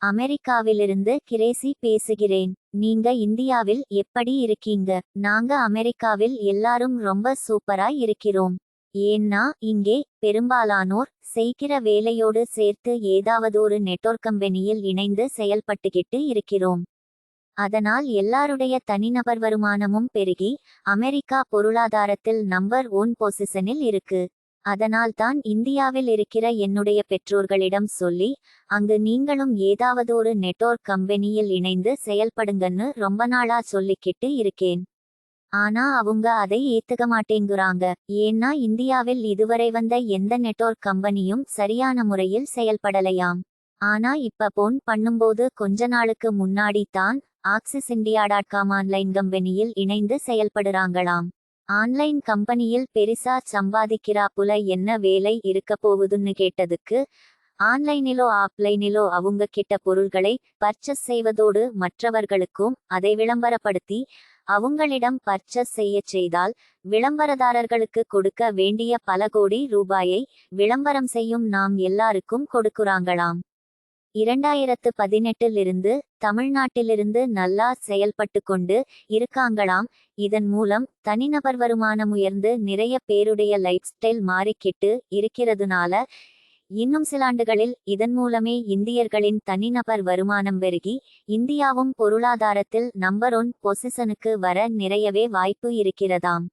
அமெரிக்காவிலிருந்து கிரேசி பேசுகிறேன். நீங்க இந்தியாவில் எப்படி இருக்கீங்க? நாங்க அமெரிக்காவில் எல்லாரும் ரொம்ப சூப்பராய் இருக்கிறோம். ஏன்னா இங்கே பெரும்பாலானோர் செய்கிற வேலையோடு சேர்த்து ஏதாவது ஒரு நெட்வொர்க் கம்பெனியில் இணைந்து செயல்பட்டுக்கிட்டு இருக்கிறோம். அதனால் எல்லாருடைய தனிநபர் வருமானமும் பெருகி அமெரிக்கா பொருளாதாரத்தில் நம்பர் 1 பொசிஷனில் இருக்கு. அதனால் தான் இந்தியாவில் இருக்கிற என்னுடைய பெற்றோர்களிடம் சொல்லி அங்கு நீங்களும் ஏதாவது ஒரு நெட்வொர்க் கம்பெனியில் இணைந்து செயல்படுங்கன்னு ரொம்ப நாளா சொல்லிக்கிட்டு இருக்கேன். ஆனா அவங்க அதை ஏத்துக்க மாட்டேங்குறாங்க. ஏன்னா இந்தியாவில் இதுவரை வந்த எந்த நெட்வொர்க் கம்பெனியும் சரியான முறையில் செயல்படலையாம். ஆனா இப்ப போன் பண்ணும்போது கொஞ்ச நாளுக்கு முன்னாடி தான் ஆக்சிஸ் இந்தியா.com ஆன்லைன் கம்பெனியில் இணைந்து செயல்படுறாங்களாம். ஆன்லைன் கம்பெனியில் பெரிசா சம்பாதிக்கிறாப்புல என்ன வேலை இருக்க போகுதுன்னு கேட்டதுக்கு, ஆன்லைனிலோ ஆப்லைனிலோ அவங்க கிட்ட பொருள்களை பர்ச்சேஸ் செய்வதோடு மற்றவர்களுக்கும் அதை விளம்பரப்படுத்தி அவங்களிடம் பர்ச்சேஸ் செய்யச் செய்தால் விளம்பரதாரர்களுக்கு கொடுக்க வேண்டிய பல கோடி ரூபாயை விளம்பரம் செய்யும் நாம் எல்லாருக்கும் கொடுக்குறாங்களாம். 2018 தமிழ்நாட்டிலிருந்து நல்லா செயல்பட்டு கொண்டு இருக்காங்களாம். இதன் மூலம் தனிநபர் வருமானம் உயர்ந்து நிறைய பேருடைய லைஃப் ஸ்டைல் மாறிக்கிட்டு இருக்கிறதுனால இன்னும் சிலாண்டுகளில் இதன் மூலமே இந்தியர்களின் தனிநபர் வருமானம் பெருகி இந்தியாவும் பொருளாதாரத்தில் நம்பர் 1 பொசிஷனுக்கு வர நிறையவே வாய்ப்பு இருக்கிறதாம்.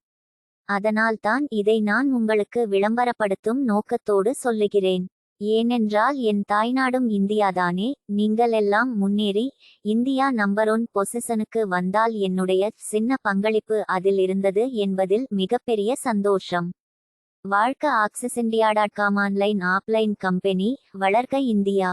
அதனால் தான் இதை நான் உங்களுக்கு விளம்பரப்படுத்தும் நோக்கத்தோடு சொல்லுகிறேன். ஏனென்றால் என் தாய்நாடும் இந்தியாதானே. நீங்கள் எல்லாம் முன்னேறி இந்தியா நம்பர் 1 பொசிஷனுக்கு வந்தால் என்னுடைய சின்ன பங்களிப்பு அதில் இருந்தது என்பதில் மிகப்பெரிய சந்தோஷம். வாழ்க ஆக்சிஸ் இந்தியா.com ஆன்லைன் ஆப்லைன் கம்பெனி. வளர்க இந்தியா.